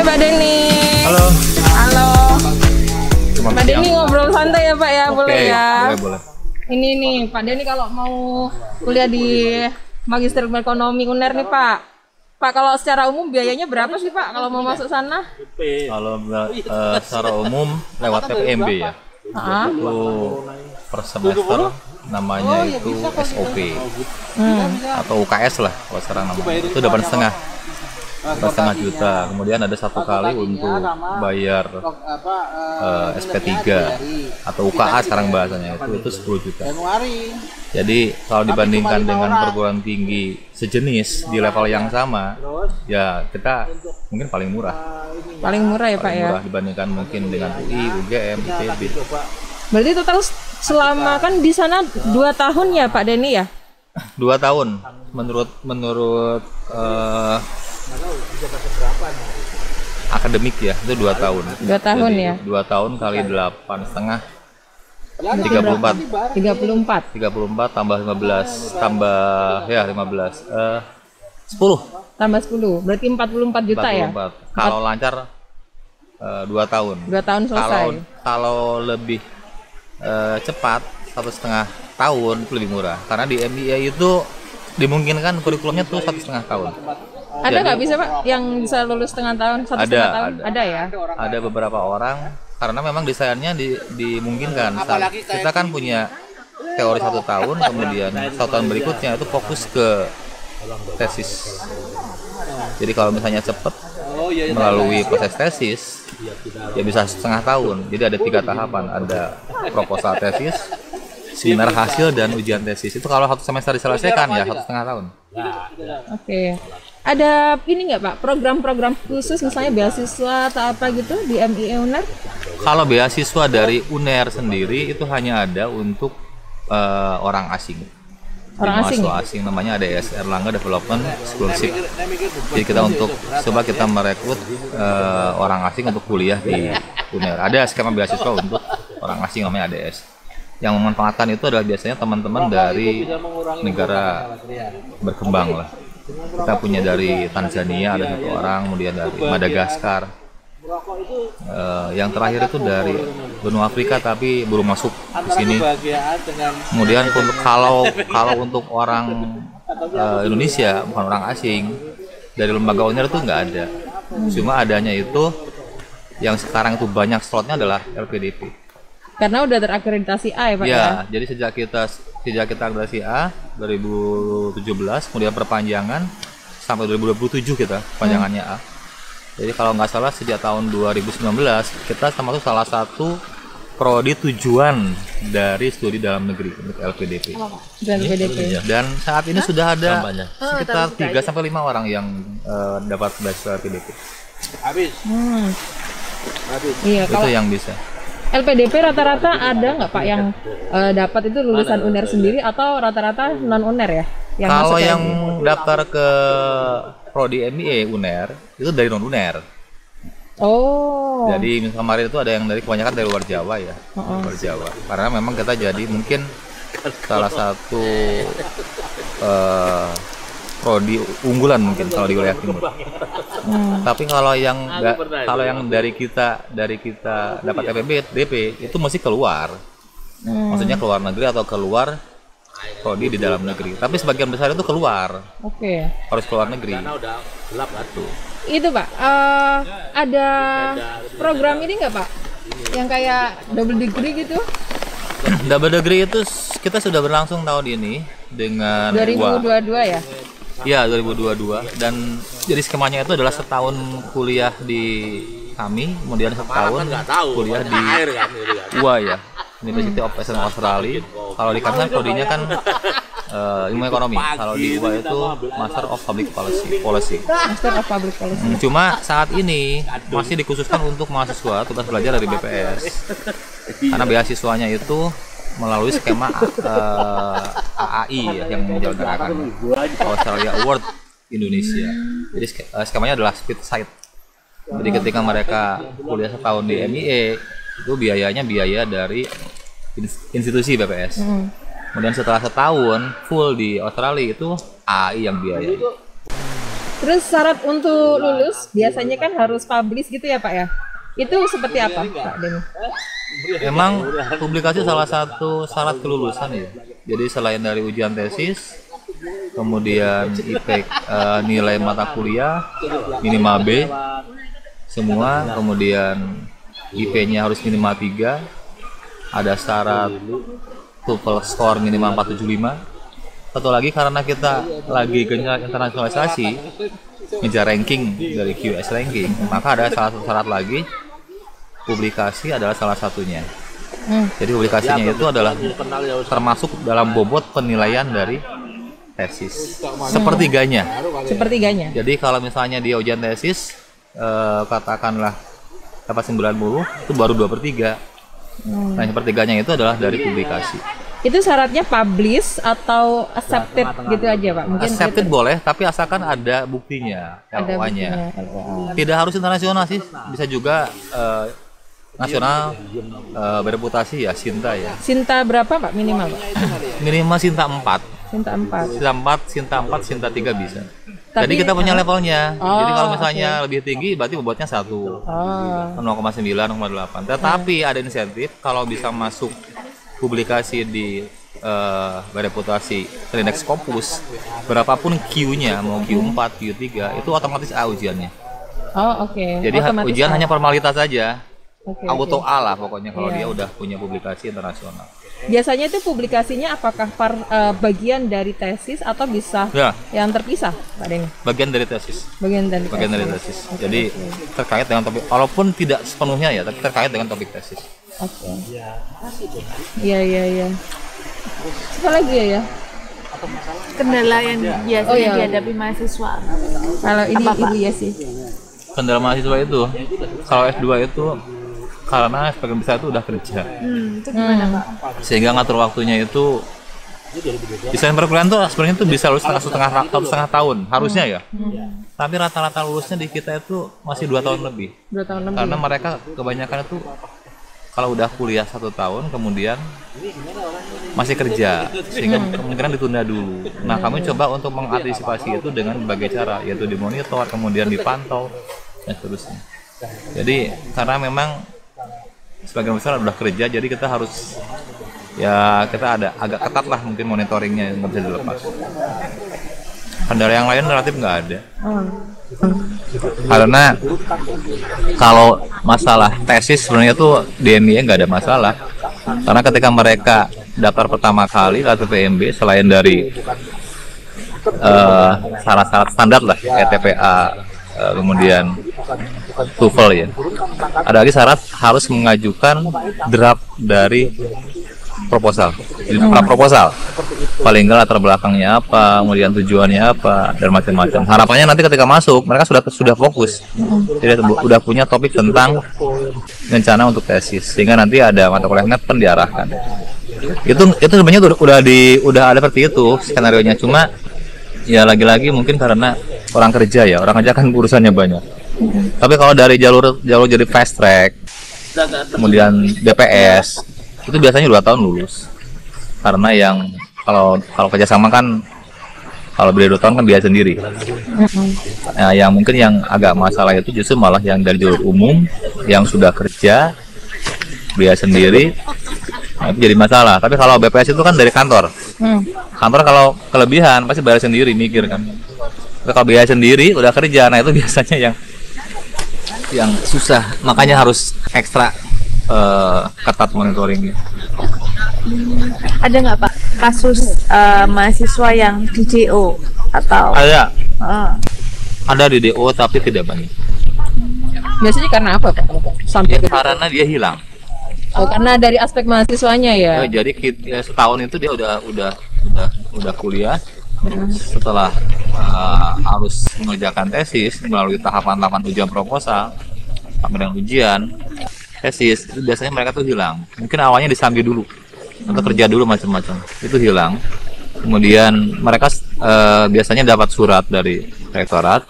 Pak Denny. Halo. Halo. Selamat Pak siang. Denny ngobrol santai ya Pak ya, boleh ya? Boleh. Ini nih Pak Denny kalau mau kuliah di Magister Ekonomi UNER nih Pak. Pak, kalau secara umum biayanya berapa sih Pak kalau mau masuk sana? Kalau secara umum lewat PPMB ya. Ah. Itu per semester namanya itu SOP atau UKS lah kalau sekarang namanya. Itu 8,5 juta. Kemudian ada satu kali untuk bayar SP3 atau UKA sekarang bahasanya itu 10 juta. Jadi kalau dibandingkan dengan perguruan tinggi sejenis di level yang sama, ya kita mungkin paling murah. Paling murah ya Pak Paling ya? murah dibandingkan mungkin dengan UI, UGM, ITB. Berarti total selama kan di sana 2 tahun ya Pak Denny ya? 2 tahun menurut akademik ya, itu 2 tahun. 2 tahun Jadi, ya? 2 tahun kali 8,5 34 34 tambah 15 tambah ya 15 10 tambah 10 berarti 44 juta ya? 44. Kalau lancar 2 tahun. 2 tahun selesai. Kalau lebih cepat 1,5 tahun itu lebih murah karena di MBA itu dimungkinkan kurikulumnya tuh 1,5 tahun. Ada nggak bisa Pak yang bisa lulus setengah tahun, 1,5 tahun? Ada ya? Ada beberapa orang karena memang desainnya dimungkinkan. Kita kan punya teori 1 tahun, kemudian 1 tahun berikutnya itu fokus ke tesis. Jadi kalau misalnya cepat melalui proses tesis, ya bisa setengah tahun. Jadi ada 3 tahapan, ada proposal tesis, seminar hasil, dan ujian tesis. Itu kalau 1 semester diselesaikan ya 1,5 tahun. Oke. Ada ini nggak Pak, program-program khusus misalnya beasiswa atau apa gitu di MIE UNER? Kalau beasiswa dari UNER sendiri itu hanya ada untuk orang asing. Orang asing? Mahasiswa asing namanya ADS, Erlangga Development Scholarship. Jadi kita coba kita merekrut orang asing untuk kuliah di UNER. Ada skema beasiswa untuk orang asing namanya ADS. Yang memanfaatkan itu adalah biasanya teman-teman dari negara berkembang lah. Kita punya dari Tanzania ada 1 orang, kemudian dari Madagaskar. Yang terakhir itu dari benua Afrika tapi belum masuk ke sini. Kemudian kalau untuk orang Indonesia bukan orang asing dari lembaga UNER itu nggak ada. Cuma adanya itu yang sekarang itu banyak slotnya adalah LPDP. Karena udah terakreditasi A ya Pak ya? Ya, jadi sejak kita akreditasi A 2017, kemudian perpanjangan sampai 2027 kita perpanjangannya A. Jadi kalau nggak salah sejak tahun 2019 kita termasuk salah satu prodi tujuan dari studi dalam negeri untuk LPDP. Dan LPDP. Dan saat ini sudah ada sekitar 3 sampai 5 orang yang dapat beasiswa LPDP. Iya, Itu kalau yang bisa. LPDP rata-rata ada nggak Pak yang dapat itu lulusan UNER sendiri atau rata-rata non UNER ya? Kalau yang daftar ke prodi MBA UNER itu dari non UNER. Oh. Jadi kemarin itu ada yang dari kebanyakan dari luar Jawa ya, luar Jawa. Karena memang kita jadi mungkin salah satu prodi unggulan mungkin kalau di wilayah timur. Tapi kalau yang dari kita dapat LPDP itu mesti keluar. Maksudnya keluar negeri atau keluar prodi di dalam negeri. Tapi sebagian besar itu keluar. Oke. Harus keluar negeri. Itu Pak, ada program ini nggak Pak? Yang kayak double degree gitu? Double degree itu kita sudah berlangsung tahun ini dengan 2022 ya? Ya, 2022. Dan jadi skemanya itu adalah setahun kuliah di kami, kemudian setahun kuliah di UA ya, University of Western Australia. Kalau di kami kan prodinya kan ilmu ekonomi. Kalau di UA itu Master of Public Policy. Master of Public Policy. Cuma saat ini masih dikhususkan untuk mahasiswa tugas belajar dari BPS. Karena beasiswanya itu melalui skema AAI ya, yang menyelenggarakan Australia Award Indonesia. Jadi skemanya adalah split side. Jadi ketika mereka kuliah setahun di MIE itu biayanya biaya dari institusi BPS. Kemudian setelah setahun full di Australia itu AAI yang biaya. Terus syarat untuk lulus biasanya kan harus publish gitu ya Pak ya? Itu seperti apa Pak Denny? Memang publikasi salah satu syarat kelulusan ya. Jadi selain dari ujian tesis, kemudian nilai mata kuliah minimal B semua, kemudian IP-nya harus minimal 3, ada syarat TOEFL score minimal 475. Satu lagi, karena kita lagi gencar internasionalisasi, ngejar ranking dari QS ranking, maka ada salah satu syarat lagi, publikasi adalah salah satunya. Jadi publikasinya itu adalah termasuk dalam bobot penilaian dari tesis. Sepertiganya. Jadi kalau misalnya dia ujian tesis, katakanlah dapat 90, itu baru 2/3. Nah, sepertiganya itu adalah dari publikasi. Itu syaratnya publish atau accepted gitu aja Pak? Mungkin accepted gitu. Boleh, tapi asalkan ada buktinya, LOA-nya. Tidak harus internasional sih, bisa juga nasional, bereputasi ya, Sinta ya. Sinta berapa Pak minimal Pak? Minimal Sinta 4. Sinta 4, Sinta 3 bisa. Jadi kita punya levelnya. Jadi kalau misalnya lebih tinggi berarti bobotnya 1. 0,9, 0,8. Tetapi ada insentif kalau bisa masuk publikasi di bereputasi Trindex Scopus, berapapun Q-nya, mau Q4, Q3, itu otomatis A ujiannya. Jadi otomatis ujian hanya formalitas saja. Auto A lah pokoknya kalau dia udah punya publikasi internasional. Biasanya itu publikasinya apakah bagian dari tesis atau bisa yang terpisah Pak Denny? Bagian dari tesis. Bagian dari tesis. Jadi terkait dengan topik, walaupun tidak sepenuhnya ya, tapi terkait dengan topik tesis. Iya. Apa lagi ya? Kendala yang biasanya dihadapi mahasiswa. Kalau ini Ibu ya sih. Kendala mahasiswa itu, kalau S2 itu karena sebagian besar itu udah kerja. Itu gimana Pak? Sehingga ngatur waktunya itu, desain perkuliahan tuh sebenarnya tuh bisa lulus setengah tahun harusnya ya. Tapi rata-rata lulusnya di kita itu masih 2 tahun lebih. 2 tahun lebih. Karena mereka kebanyakan itu kalau udah kuliah 1 tahun kemudian masih kerja, sehingga kemungkinan ditunda dulu. Nah, kami coba untuk mengantisipasi itu dengan berbagai cara, yaitu dimonitor, kemudian dipantau dan seterusnya. Jadi karena memang sebagian besar udah kerja, jadi kita harus kita ada agak ketat lah mungkin monitoringnya, nggak bisa dilepas. Kendala yang lain relatif nggak ada. Karena kalau masalah tesis sebenarnya tuh DMI nggak ada masalah, karena ketika mereka daftar pertama kali atau PMB, selain dari syarat-syarat standar lah, ETPA, kemudian TOEFL ya, ada lagi syarat harus mengajukan draft dari proposal, proposal paling enggak latar belakangnya apa, kemudian tujuannya apa, dan macam-macam. Harapannya nanti ketika masuk mereka sudah fokus, jadi sudah punya topik tentang rencana untuk tesis, sehingga nanti ada mata kuliahnya kan diarahkan. Itu sebenarnya udah ada seperti itu skenario-nya, cuma ya lagi-lagi mungkin karena orang kerja kan urusannya banyak. Tapi kalau dari jalur jadi fast track, kemudian DPS, itu biasanya 2 tahun lulus. Karena yang kalau kerjasama kan, kalau beda 2 tahun kan biaya sendiri. Nah, yang mungkin yang agak masalah itu justru malah yang dari jalur umum yang sudah kerja biaya sendiri, nah, itu jadi masalah. Tapi kalau BPS itu kan dari kantor. Kantor kalau kelebihan pasti bayar sendiri, mikir kan. Tapi kalau biaya sendiri udah kerja, nah itu biasanya yang susah, makanya harus ekstra ketat monitoringnya. Ada nggak Pak kasus mahasiswa yang di DO atau? Ada di DO tapi tidak banyak. Biasanya karena apa Pak? Karena dia hilang. Karena dari aspek mahasiswanya ya. Jadi setahun itu dia udah kuliah. Setelah harus mengerjakan tesis melalui tahapan-tahapan ujian proposal, kemudian ujian tesis, itu biasanya mereka tuh hilang. Mungkin awalnya disambi dulu atau kerja dulu macam-macam, itu hilang. Kemudian mereka biasanya dapat surat dari rektorat,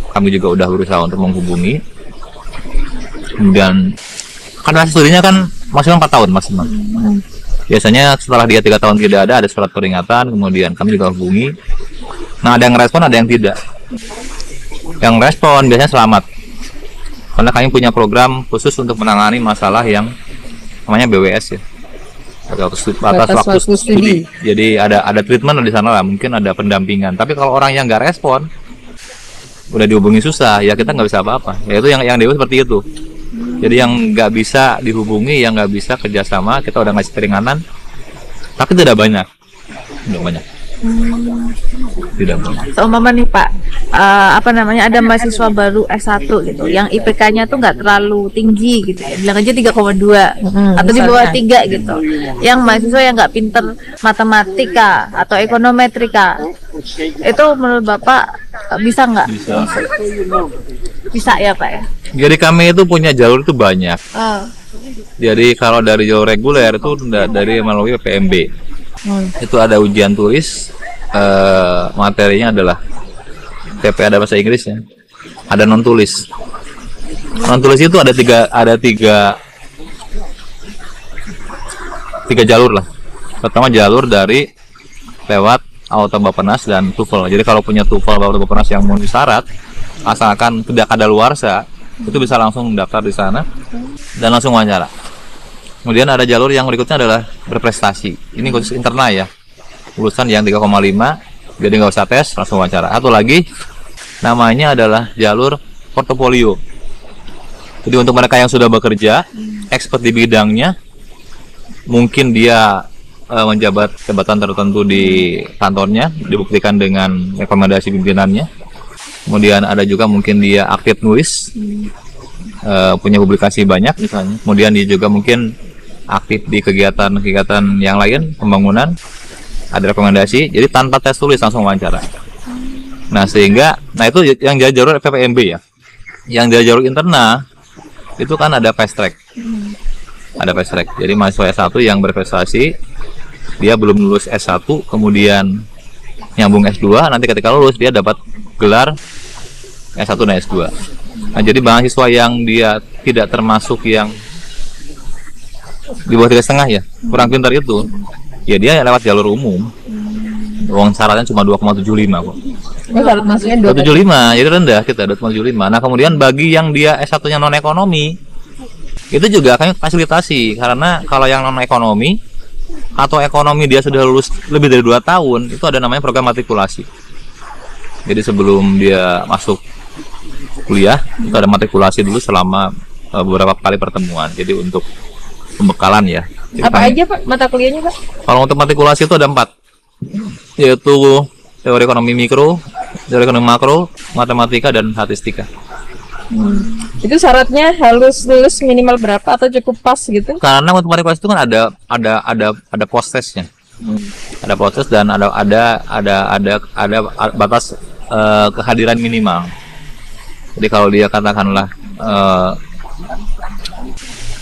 kami juga udah berusaha untuk menghubungi. Kemudian karena studinya kan maksimal 4 tahun maksimal. Biasanya setelah dia 3 tahun tidak ada surat peringatan, kemudian kami juga hubungi. Nah, ada yang respon, ada yang tidak. Yang respon biasanya selamat. Karena kami punya program khusus untuk menangani masalah yang namanya BWS ya. Batas waktu studi. Jadi ada treatment di sana lah, mungkin ada pendampingan. Tapi kalau orang yang nggak respon, udah dihubungi susah, ya kita nggak bisa apa-apa. Ya itu yang dewa seperti itu. Jadi yang nggak bisa dihubungi, yang nggak bisa kerjasama, kita udah ngasih keringanan, tapi tidak banyak. Tidak banyak. Seumpama nih Pak, ada mahasiswa baru S1 gitu, yang IPK-nya tuh nggak terlalu tinggi gitu ya, bilang aja 3,2 atau di bawah 3 gitu. Yang mahasiswa yang nggak pinter matematika atau ekonometrika, itu menurut Bapak bisa nggak? Bisa ya Pak ya? Jadi kami itu punya jalur itu banyak. Jadi kalau dari jalur reguler itu dari melalui PPMB. Itu ada ujian tulis, materinya adalah TP, ada bahasa Inggris ya, ada non tulis. Non tulis itu ada tiga jalur lah. Pertama jalur dari lewat auto Bappenas dan TOEFL. Jadi kalau punya TOEFL atau Bappenas yang memenuhi syarat, asalkan tidak kadaluarsa, itu bisa langsung daftar di sana dan langsung wawancara. Kemudian ada jalur yang berikutnya adalah berprestasi. Ini khusus internal ya. Lulusan yang 3,5, jadi nggak usah tes, langsung wawancara. Atau lagi, namanya adalah jalur portofolio. Jadi untuk mereka yang sudah bekerja, expert di bidangnya, mungkin dia menjabat jabatan tertentu di kantornya, dibuktikan dengan rekomendasi pimpinannya. Kemudian ada juga mungkin dia aktif nulis, punya publikasi banyak misalnya. Kemudian dia juga mungkin aktif di kegiatan-kegiatan yang lain, pembangunan, ada rekomendasi, jadi tanpa tes tulis langsung wawancara. Nah sehingga, itu yang jadi jalur PPMB ya. Yang jadi jalur internal itu kan ada fast track. Ada fast track. Jadi mahasiswa S1 yang berprestasi, dia belum lulus S1, kemudian nyambung S2, nanti ketika lulus dia dapat gelar S1 dan S2. Nah jadi mahasiswa yang dia tidak termasuk yang di bawah 3,5 ya, kurang pintar itu, ya dia lewat jalur umum. Uang syaratnya cuma 2,75 kok. Maksudnya 2,75, jadi rendah kita 2,75. Nah kemudian bagi yang dia S1-nya non ekonomi, itu juga kami fasilitasi, karena kalau yang non ekonomi atau ekonomi dia sudah lulus lebih dari 2 tahun, itu ada namanya program matrikulasi. Jadi sebelum dia masuk kuliah, itu ada matrikulasi dulu selama beberapa kali pertemuan. Jadi untuk pembekalan ya. Jadi apa aja Pak mata kuliahnya Pak? Kalau untuk matrikulasi itu ada 4, yaitu teori ekonomi mikro, teori ekonomi makro, matematika, dan statistika. Itu syaratnya harus lulus minimal berapa atau cukup pas gitu? Karena untuk matrikulasi itu kan ada post testnya, ada post test dan ada batas kehadiran minimal. Jadi kalau dia katakanlah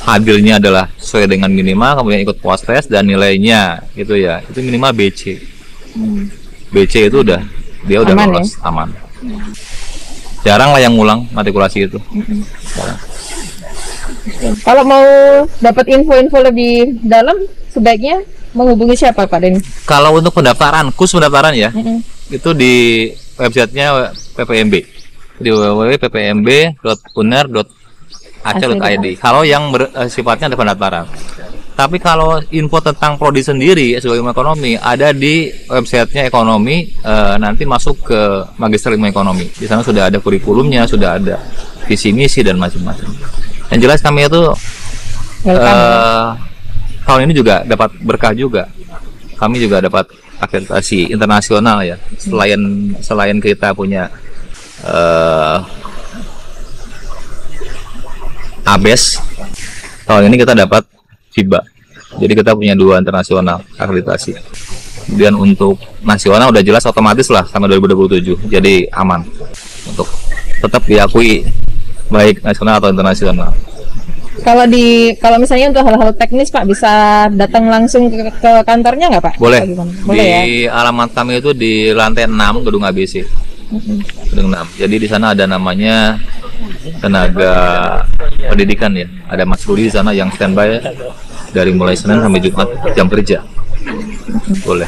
hadirnya adalah sesuai dengan minimal, kemudian ikut post test dan nilainya gitu ya, itu minimal BC. BC itu dia udah aman, lolos ya? Aman. Jarang lah yang ngulang matrikulasi itu. Kalau mau dapat info-info lebih dalam, sebaiknya menghubungi siapa Pak Denny? Kalau untuk pendaftaran, khusus pendaftaran ya, itu di websitenya PPMB, di www.ppmb.uner.ac.id. Kalau yang sifatnya ada pendaftaran. Tapi kalau info tentang prodi sendiri sebagai ilmu ekonomi ada di websitenya ekonomi, nanti masuk ke magister ilmu ekonomi. Di sana sudah ada kurikulumnya, sudah ada visi misi dan macam-macam. Yang jelas kami itu tahun ini juga dapat berkah juga. Kami juga dapat akreditasi internasional ya. Selain kita punya ABES, tahun ini kita dapat FIBA. Jadi kita punya 2 internasional akreditasi. Kemudian untuk nasional udah jelas otomatis lah sampai 2027. Jadi aman untuk tetap diakui baik nasional atau internasional. Kalau misalnya untuk hal-hal teknis Pak, bisa datang langsung ke kantornya nggak Pak? Boleh. Boleh ya? Alamat kami itu di lantai 6 gedung ABC. Gedung 6. Jadi di sana ada namanya tenaga pendidikan ya. Ada Mas Rudi di sana yang standby dari mulai Senin sampai Jumat jam kerja. Boleh.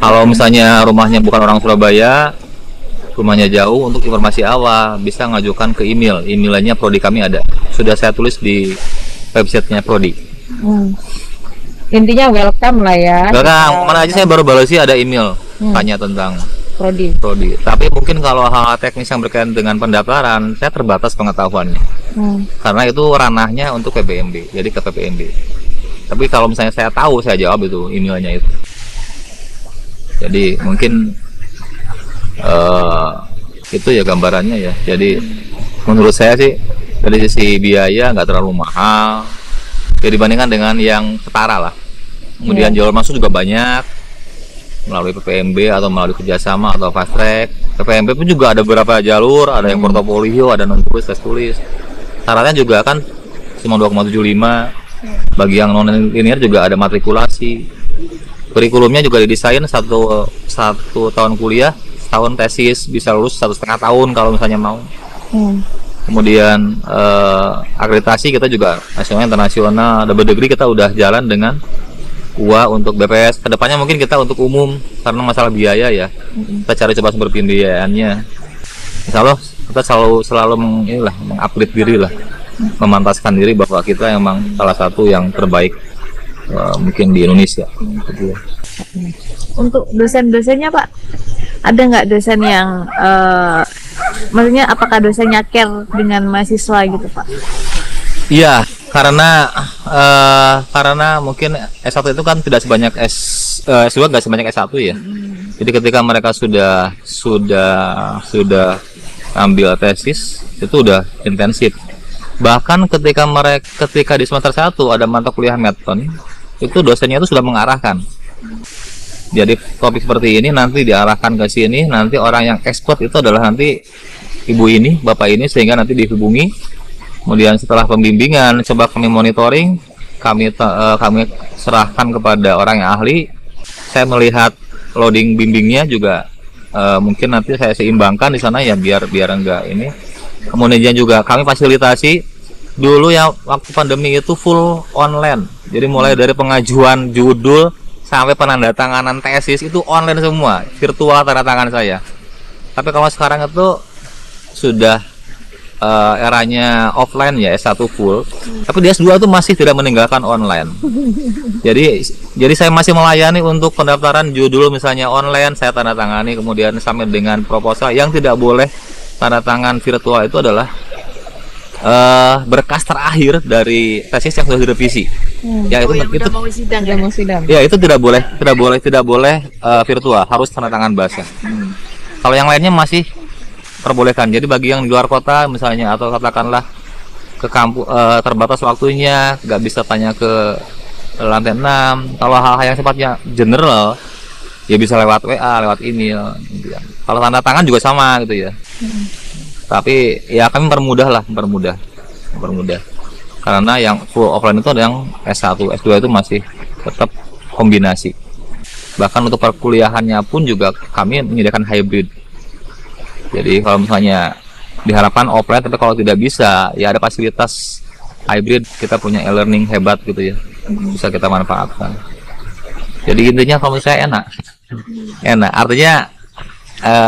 Kalau misalnya rumahnya bukan orang Surabaya, rumahnya jauh, untuk informasi awal bisa ngajukan ke email. Emailnya prodi kami ada. Sudah saya tulis di websitenya prodi. Intinya welcome lah ya. Welcome. Kemana aja saya baru balasi ada email tanya tentang Prodi. Tapi mungkin kalau hal teknis yang berkaitan dengan pendaftaran, saya terbatas pengetahuannya. Karena itu ranahnya untuk PPMB, jadi ke PPMB. Tapi kalau misalnya saya tahu, saya jawab itu emailnya itu. Jadi mungkin itu ya gambarannya ya. Jadi menurut saya sih dari sisi biaya nggak terlalu mahal ya dibandingkan dengan yang setara lah. Kemudian jalur masuk juga banyak melalui PPMB atau melalui kerjasama atau fast track. PPMB pun juga ada beberapa jalur, ada yang portofolio, ada non tulis, tes tulis. Syaratnya juga kan cuma 2,75. Bagi yang non linear juga ada matrikulasi. Kurikulumnya juga didesain satu tahun kuliah, setahun tesis, bisa lulus 1,5 tahun kalau misalnya mau. Kemudian akreditasi kita juga nasional, internasional, double degree kita udah jalan dengan UA untuk BPS. Kedepannya mungkin kita untuk umum karena masalah biaya ya. Kita cari coba sumber pembiayaannya. Insya Allah kita selalu mengupgrade diri lah, memantaskan diri bahwa kita emang salah satu yang terbaik mungkin di Indonesia. Untuk dosen-dosennya Pak, ada nggak dosen yang maksudnya apakah dosennya care dengan mahasiswa gitu Pak? Iya, karena mungkin S1 itu kan tidak sebanyak S2 nggak sebanyak S1 ya. Jadi ketika mereka sudah ambil tesis itu udah intensif. Bahkan ketika di semester 1 ada mata kuliah Medton, itu dosennya itu sudah mengarahkan. Jadi topik seperti ini nanti diarahkan ke sini, nanti orang yang expert itu adalah nanti ibu ini, bapak ini, sehingga nanti dihubungi. Kemudian setelah pembimbingan, coba kami monitoring, kami serahkan kepada orang yang ahli. Saya melihat loading bimbingnya juga mungkin nanti saya seimbangkan di sana ya biar enggak ini. Kemudian juga kami fasilitasi dulu ya waktu pandemi itu full online. Jadi mulai dari pengajuan judul sampai penandatanganan tesis itu online semua, virtual tanda tangan saya. Tapi kalau sekarang itu sudah eranya offline ya, S1 full. Tapi di S2 itu masih tidak meninggalkan online. Jadi saya masih melayani untuk pendaftaran judul misalnya online, saya tanda tangani, kemudian sampai dengan proposal. Yang tidak boleh tanda tangan virtual itu adalah berkas terakhir dari tesis yang sudah direvisi. Ya itu mau sidang, Udah mau sidang. ya itu tidak boleh virtual, harus tanda tangan basah. Kalau yang lainnya masih perbolehkan. Jadi bagi yang di luar kota misalnya atau katakanlah ke kampus terbatas waktunya, nggak bisa tanya ke lantai 6. Kalau hal-hal yang sifatnya general ya bisa lewat WA, lewat email. Kalau tanda tangan juga sama gitu ya. Tapi ya kami mempermudah. Karena yang full offline itu ada yang S1, S2 itu masih tetap kombinasi. Bahkan untuk perkuliahannya pun juga kami menyediakan hybrid. Jadi kalau misalnya diharapkan offline, tapi kalau tidak bisa, ya ada fasilitas hybrid. Kita punya e-learning hebat gitu ya, bisa kita manfaatkan. Jadi intinya kalau misalnya enak, artinya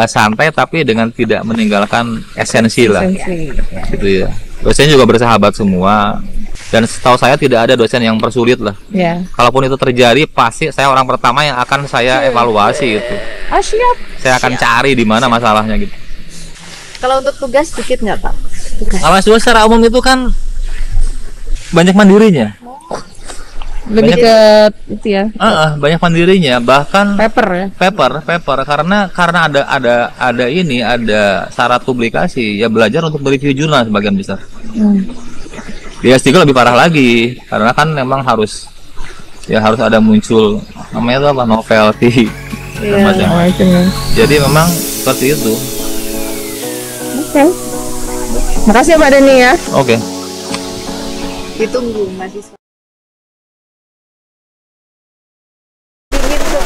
santai tapi dengan tidak meninggalkan esensi lah, gitu ya. Dosen juga bersahabat semua, dan setahu saya tidak ada dosen yang persulit lah. Kalaupun itu terjadi, pasti saya orang pertama yang akan saya evaluasi gitu. Siap. Saya akan cari di mana masalahnya gitu. Kalau untuk tugas sedikit nggak Pak? Kalau S2 secara umum itu kan banyak mandirinya. Lebih ke itu ya. Banyak mandirinya, bahkan Paper ya. paper karena ada syarat publikasi ya, belajar untuk mereview jurnal sebagian besar. Di S3 lebih parah lagi karena kan memang harus ada muncul namanya itu apa, novelty macam-macam. Jadi memang seperti itu. Oke. Makasih ya Pak Dani ya. Oke. Ditunggu mahasiswa.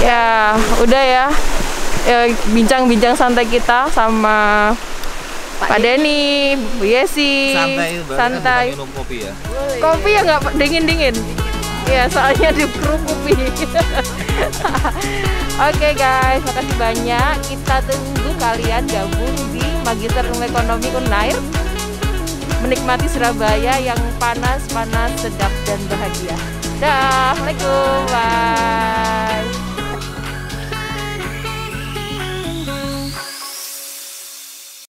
Ya, udah ya. Bincang-bincang santai kita sama Pak Denny, Bu Yesi. Santai. Minum kopi ya. Kopi ya nggak dingin-dingin. Ya, soalnya di kerumupi. Oke guys, makasih banyak. Kita tunggu kalian gabung di Magister Ilmu Ekonomi Unair, menikmati Surabaya yang panas, sedap dan bahagia. Dah, Assalamualaikum, bye.